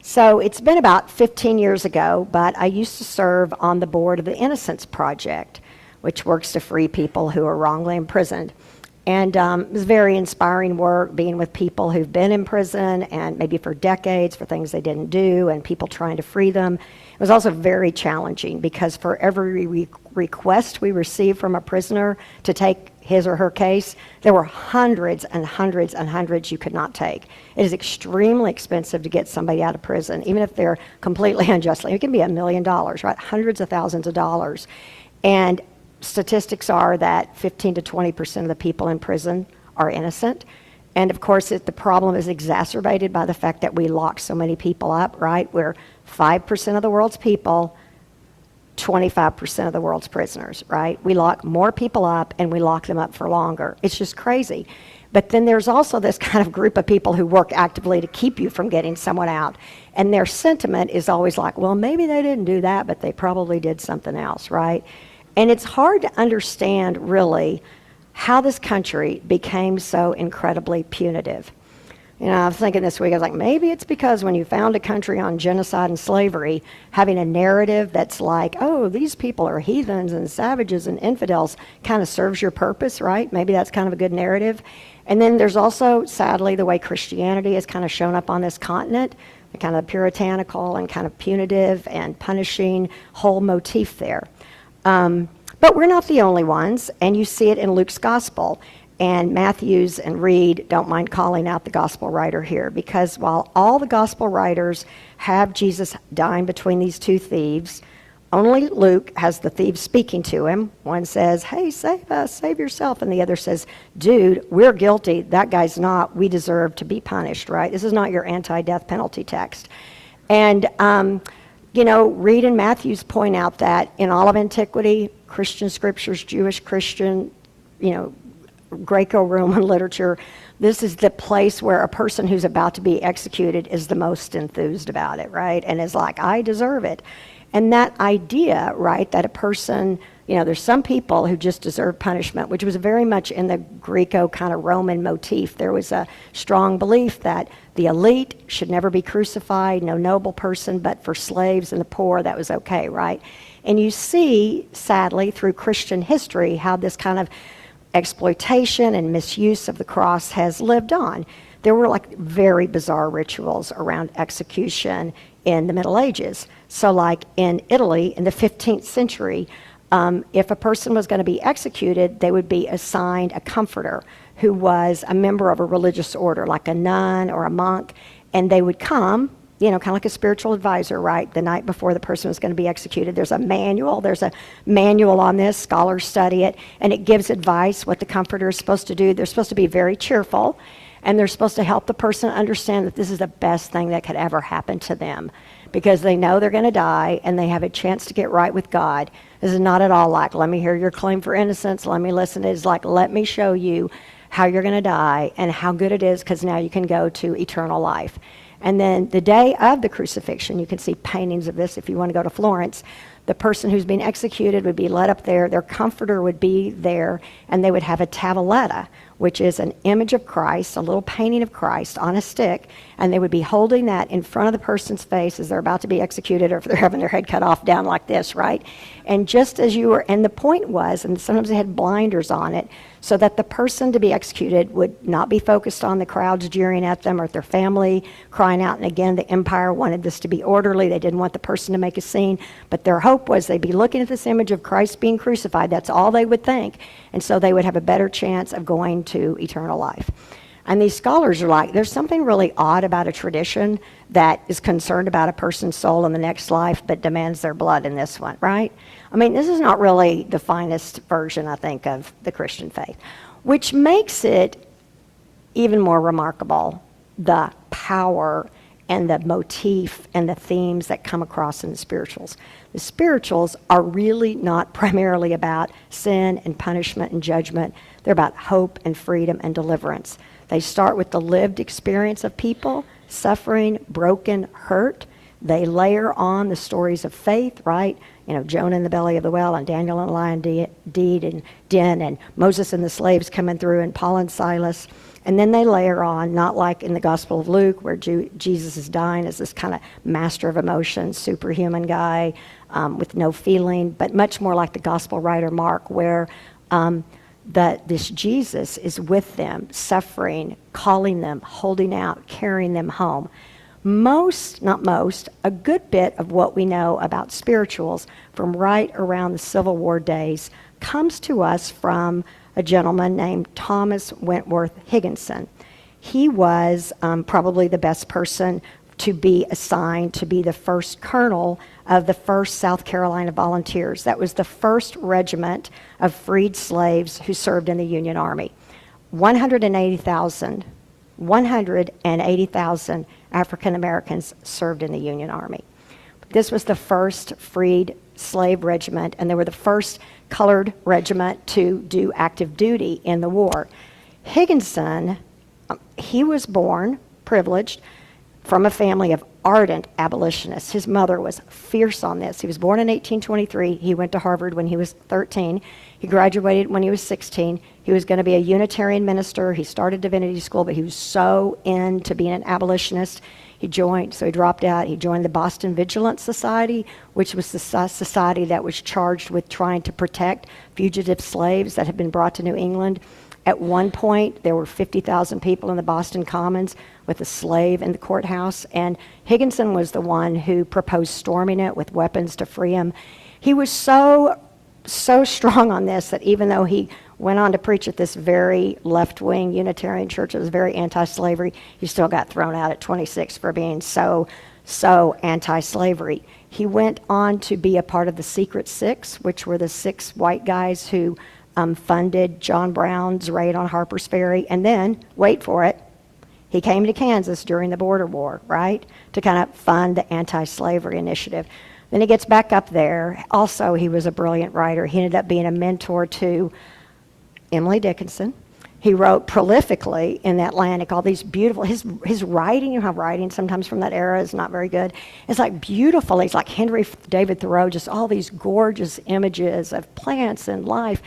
So it's been about 15 years ago, but I used to serve on the board of the Innocence Project, which works to free people who are wrongly imprisoned. And it was very inspiring work, being with people who've been in prison and maybe for decades for things they didn't do, and people trying to free them. It was also very challenging because for every request we received from a prisoner to take his or her case, there were hundreds and hundreds and hundreds you could not take. It is extremely expensive to get somebody out of prison, even if they're completely unjustly. It can be $1 million, right? Hundreds of thousands of dollars. And statistics are that 15 to 20% of the people in prison are innocent. And of course, the problem is exacerbated by the fact that we lock so many people up, right? We're 5% of the world's people, 25% of the world's prisoners, right? We lock more people up and we lock them up for longer. It's just crazy. But then there's also this kind of group of people who work actively to keep you from getting someone out. And their sentiment is always like, well, maybe they didn't do that, but they probably did something else, right? And it's hard to understand, really, how this country became so incredibly punitive. You know, I was thinking this week, I was like, maybe it's because when you found a country on genocide and slavery, having a narrative that's like, oh, these people are heathens and savages and infidels kind of serves your purpose, right? Maybe that's kind of a good narrative. And then there's also, sadly, the way Christianity has kind of shown up on this continent, the kind of puritanical and kind of punitive and punishing whole motif there. But we're not the only ones, and you see it in Luke's gospel. And Matthews and Reed don't mind calling out the gospel writer here, because while all the gospel writers have Jesus dying between these two thieves, only Luke has the thieves speaking to him. One says, hey, save us, save yourself. And the other says, dude, we're guilty. That guy's not. We deserve to be punished, right? This is not your anti-death penalty text. And you know, Reed and Matthews point out that in all of antiquity, Christian scriptures, Jewish, Christian, you know, Greco-Roman literature, this is the place where a person who's about to be executed is the most enthused about it, right? And is like, I deserve it. And that idea, right, that a person, you know, there's some people who just deserve punishment, which was very much in the Greco kind of Roman motif. There was a strong belief that the elite should never be crucified, no noble person, but for slaves and the poor, that was okay, right? And you see, sadly, through Christian history, how this kind of exploitation and misuse of the cross has lived on. There were like very bizarre rituals around execution in the Middle Ages. So like in Italy in the 15th century, if a person was going to be executed, they would be assigned a comforter who was a member of a religious order, like a nun or a monk, and they would come, you know, kind of like a spiritual advisor, right, the night before the person was going to be executed. There's a manual on this, scholars study it, and it gives advice what the comforter is supposed to do. They're supposed to be very cheerful, and they're supposed to help the person understand that this is the best thing that could ever happen to them, because they know they're going to die and they have a chance to get right with God. This is not at all like, let me hear your claim for innocence, let me listen. It's like, let me show you how you're going to die and how good it is, because now you can go to eternal life. And then the day of the crucifixion, you can see paintings of this if you want to go to Florence. The person who's being executed would be led up there, their comforter would be there, and they would have a tavoletta, which is an image of Christ, a little painting of Christ on a stick, and they would be holding that in front of the person's face as they're about to be executed, or if they're having their head cut off down like this, right? And just as you were, and the point was, and sometimes they had blinders on it, so that the person to be executed would not be focused on the crowds jeering at them or at their family crying out. And again, the empire wanted this to be orderly. They didn't want the person to make a scene, but their hope was they'd be looking at this image of Christ being crucified. That's all they would think. And so they would have a better chance of going to eternal life. And these scholars are like, there's something really odd about a tradition that is concerned about a person's soul in the next life, but demands their blood in this one, right? I mean, this is not really the finest version, I think, of the Christian faith, which makes it even more remarkable, the power and the motif and the themes that come across in the spirituals. The spirituals are really not primarily about sin and punishment and judgment. They're about hope and freedom and deliverance. They start with the lived experience of people, suffering, broken, hurt. They layer on the stories of faith, right? You know, Jonah in the belly of the whale, and Daniel in the lion den, and Moses and the slaves coming through, and Paul and Silas. And then they layer on, not like in the Gospel of Luke, where Jesus is dying as this kind of master of emotions, superhuman guy with no feeling, but much more like the Gospel writer Mark, where this Jesus is with them, suffering, calling them, holding out, carrying them home. A good bit of what we know about spirituals from right around the Civil War days comes to us from a gentleman named Thomas Wentworth Higginson. He was probably the best person to be assigned to be the first colonel of the 1st South Carolina Volunteers. That was the first regiment of freed slaves who served in the Union Army. 180,000 African Americans served in the Union Army. This was the first freed slave regiment, and they were the first colored regiment to do active duty in the war. Higginson, he was born privileged from a family of ardent abolitionists. His mother was fierce on this. He was born in 1823. He went to Harvard when he was 13. He graduated when he was 16. He was going to be a Unitarian minister. He started divinity school, but he was so into being an abolitionist. He dropped out. He joined the Boston Vigilance Society, which was the society that was charged with trying to protect fugitive slaves that had been brought to New England. At one point, there were 50,000 people in the Boston Commons with a slave in the courthouse, and Higginson was the one who proposed storming it with weapons to free him. He was so strong on this that even though he went on to preach at this very left-wing Unitarian church that was very anti-slavery, he still got thrown out at 26 for being so anti-slavery. He went on to be a part of the Secret Six, which were the 6 white guys who funded John Brown's raid on Harper's Ferry. And then, wait for it, he came to Kansas during the border war, right, to kind of fund the anti-slavery initiative. Then he gets back up there. Also, he was a brilliant writer. He ended up being a mentor to Emily Dickinson. He wrote prolifically in the Atlantic all these beautiful, his writing, you know how writing sometimes from that era is not very good. It's like beautiful. He's like Henry David Thoreau, just all these gorgeous images of plants and life.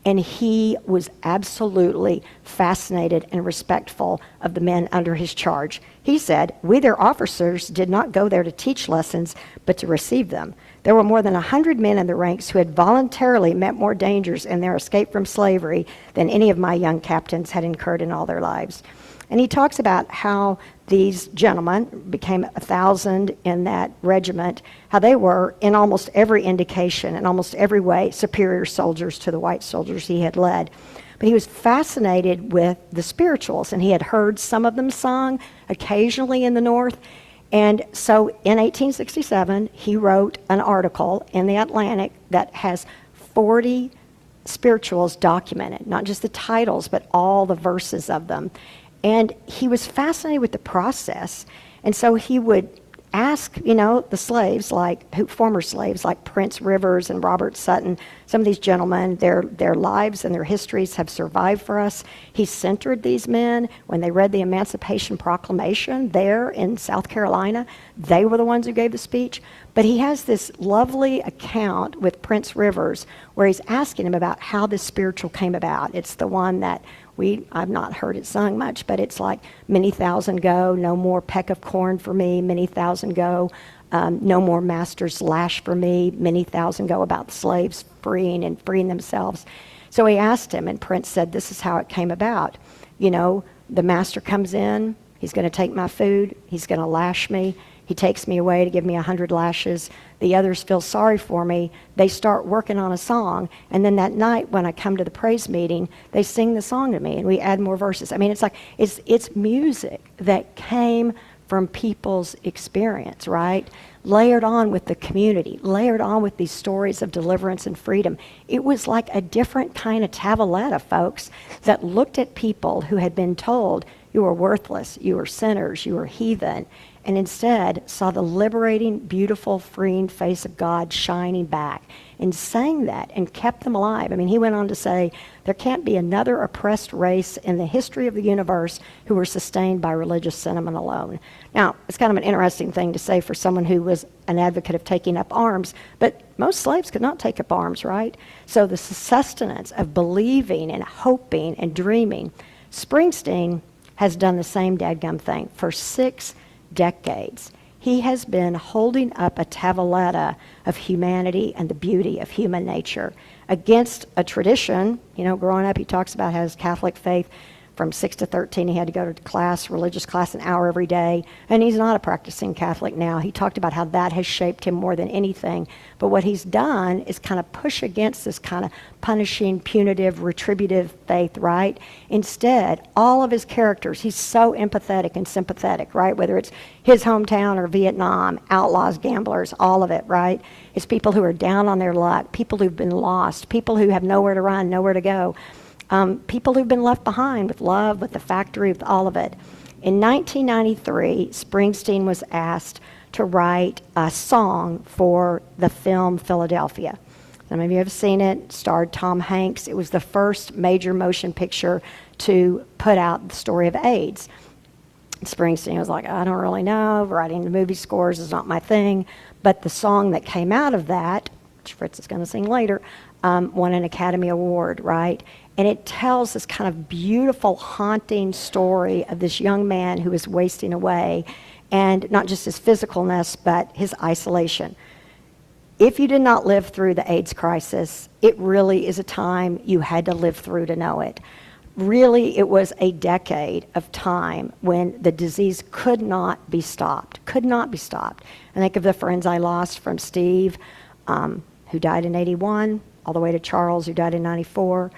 And he was absolutely fascinated and respectful of the men under his charge. He said, "We, their officers, did not go there to teach lessons, but to receive them. There were more than 100 men in the ranks who had voluntarily met more dangers in their escape from slavery than any of my young captains had incurred in all their lives." And he talks about how these gentlemen became 1,000 in that regiment, how they were, in almost every indication, in almost every way, superior soldiers to the white soldiers he had led. But he was fascinated with the spirituals, and he had heard some of them sung occasionally in the North. And so in 1867, he wrote an article in the Atlantic that has 40 spirituals documented, not just the titles, but all the verses of them. And he was fascinated with the process. And so he would ask, the slaves, former slaves like Prince Rivers and Robert Sutton, some of these gentlemen, their lives and their histories have survived for us. He centered these men. When they read the Emancipation Proclamation there in South Carolina, they were the ones who gave the speech. But he has this lovely account with Prince Rivers where he's asking him about how this spiritual came about. It's the one that I've not heard it sung much, but it's like, many thousand go, no more peck of corn for me, many thousand go, no more master's lash for me, many thousand go, about the slaves freeing themselves. So he asked him, and Prince said, this is how it came about. The master comes in, he's going to take my food, he's going to lash me, he takes me away to give me 100 lashes. The others feel sorry for me. They start working on a song. And then that night when I come to the praise meeting, they sing the song to me and we add more verses. I mean, it's like, it's music that came from people's experience, right? Layered on with the community, layered on with these stories of deliverance and freedom. It was like a different kind of tavoletta, folks, that looked at people who had been told, you were worthless, you were sinners, you were heathen, and instead saw the liberating, beautiful, freeing face of God shining back, and sang that and kept them alive. I mean, he went on to say, there can't be another oppressed race in the history of the universe who were sustained by religious sentiment alone. Now, it's kind of an interesting thing to say for someone who was an advocate of taking up arms, but most slaves could not take up arms, right? So the sustenance of believing and hoping and dreaming. Springsteen has done the same dadgum thing for 6 decades. He has been holding up a tabletta of humanity and the beauty of human nature against a tradition. Growing up, he talks about how his Catholic faith, from 6 to 13, he had to go to class, religious class, an hour every day. And he's not a practicing Catholic now. He talked about how that has shaped him more than anything. But what he's done is kind of push against this kind of punishing, punitive, retributive faith, right? Instead, all of his characters, he's so empathetic and sympathetic, right? Whether it's his hometown or Vietnam, outlaws, gamblers, all of it, right? It's people who are down on their luck, people who've been lost, people who have nowhere to run, nowhere to go. People who've been left behind with love, with the factory, with all of it. In 1993, Springsteen was asked to write a song for the film Philadelphia. Some of you have seen it. It starred Tom Hanks. It was the first major motion picture to put out the story of AIDS. Springsteen was like, I don't really know. Writing the movie scores is not my thing. But the song that came out of that, which Fritz is going to sing later, won an Academy Award, right? And it tells this kind of beautiful, haunting story of this young man who is wasting away, and not just his physicalness, but his isolation. If you did not live through the AIDS crisis, it really is a time you had to live through to know it. Really, it was a decade of time when the disease could not be stopped, I think of the friends I lost, from Steve, who died in 81, all the way to Charles, who died in 94,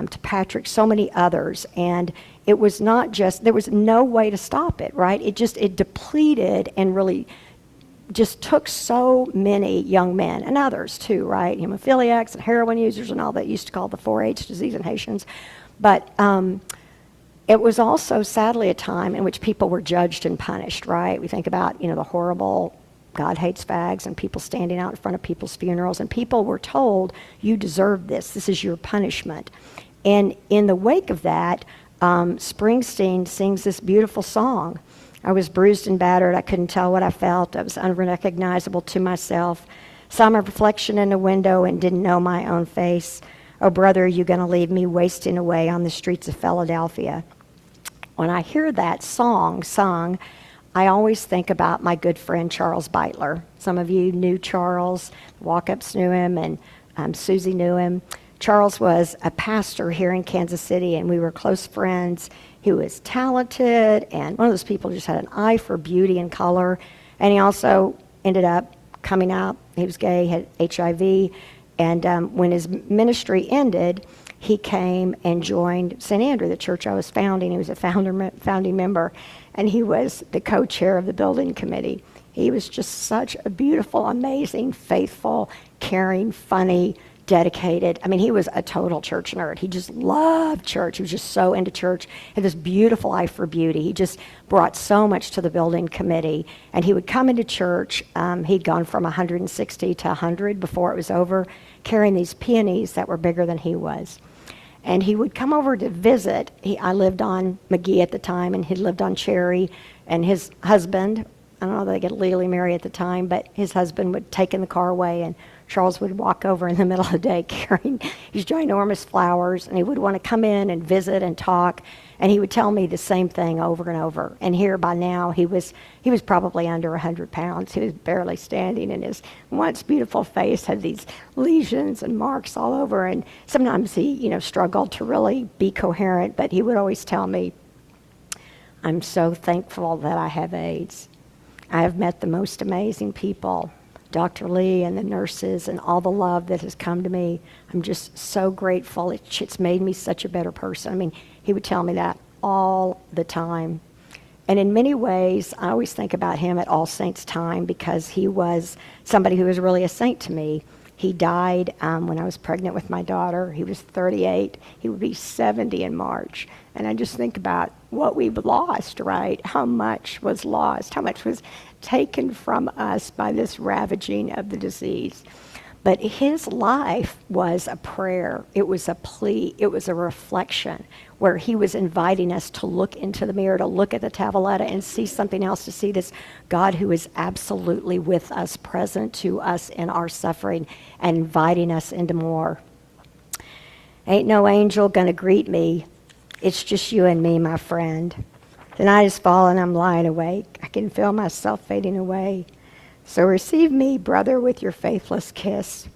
to Patrick, so many others. And it was not just, there was no way to stop it, right? It depleted and really just took so many young men, and others too, right? Hemophiliacs and heroin users and all that, used to call the 4-H disease in Haitians. But it was also, sadly, a time in which people were judged and punished, right? We think about, the horrible God hates fags and people standing out in front of people's funerals, and people were told, you deserve this. This is your punishment. And in the wake of that, Springsteen sings this beautiful song. I was bruised and battered. I couldn't tell what I felt. I was unrecognizable to myself. Saw my reflection in a window and didn't know my own face. Oh, brother, are you going to leave me wasting away on the streets of Philadelphia? When I hear that song sung, I always think about my good friend Charles Beitler. Some of you knew Charles. Walk-ups knew him, and Susie knew him. Charles was a pastor here in Kansas City, and we were close friends. He was talented, and one of those people who just had an eye for beauty and color. And he also ended up coming out. He was gay, had HIV, and when his ministry ended, he came and joined St. Andrew, the church I was founding. He was a founding member, and he was the co-chair of the building committee. He was just such a beautiful, amazing, faithful, caring, funny, dedicated. I mean, he was a total church nerd. He just loved church. He was just so into church. Had this beautiful eye for beauty. He just brought so much to the building committee. And he would come into church. He'd gone from 160 to 100 before it was over, carrying these peonies that were bigger than he was. And he would come over to visit. I lived on McGee at the time, and he lived on Cherry. And his husband, I don't know if they get legally married at the time, but his husband would take in the car away, and Charles would walk over in the middle of the day carrying these ginormous flowers, and he would want to come in and visit and talk, and he would tell me the same thing over and over. And here by now, he was probably under 100 pounds. He was barely standing, and his once beautiful face had these lesions and marks all over, and sometimes he, struggled to really be coherent, but he would always tell me, I'm so thankful that I have AIDS. I have met the most amazing people. Dr. Lee and the nurses and all the love that has come to me. I'm just so grateful. It's made me such a better person. I mean, he would tell me that all the time. And in many ways, I always think about him at All Saints time because he was somebody who was really a saint to me. He died when I was pregnant with my daughter. He was 38. He would be 70 in March. And I just think about what we've lost, right? How much was lost? How much was taken from us by this ravaging of the disease? But his life was a prayer. It was a plea. It was a reflection where he was inviting us to look into the mirror, to look at the tabletta and see something else, to see this God who is absolutely with us, present to us in our suffering, and inviting us into more. Ain't no angel gonna greet me It's just you and me, my friend. The night is fallen, I'm lying awake. I can feel myself fading away. So receive me, brother, with your faithless kiss.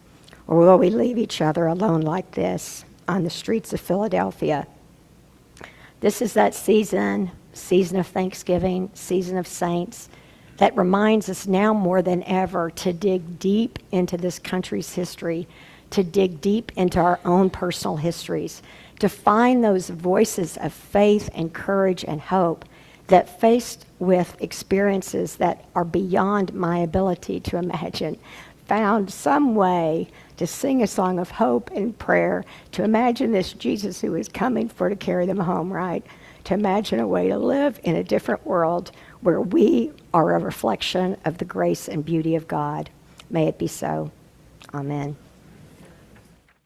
Or will we leave each other alone like this on the streets of Philadelphia? This is that season of Thanksgiving, season of saints, that reminds us now more than ever to dig deep into this country's history, to dig deep into our own personal histories, to find those voices of faith and courage and hope that, faced with experiences that are beyond my ability to imagine, found some way to sing a song of hope and prayer, to imagine this Jesus who is coming to carry them home, right? To imagine a way to live in a different world where we are a reflection of the grace and beauty of God. May it be so. Amen.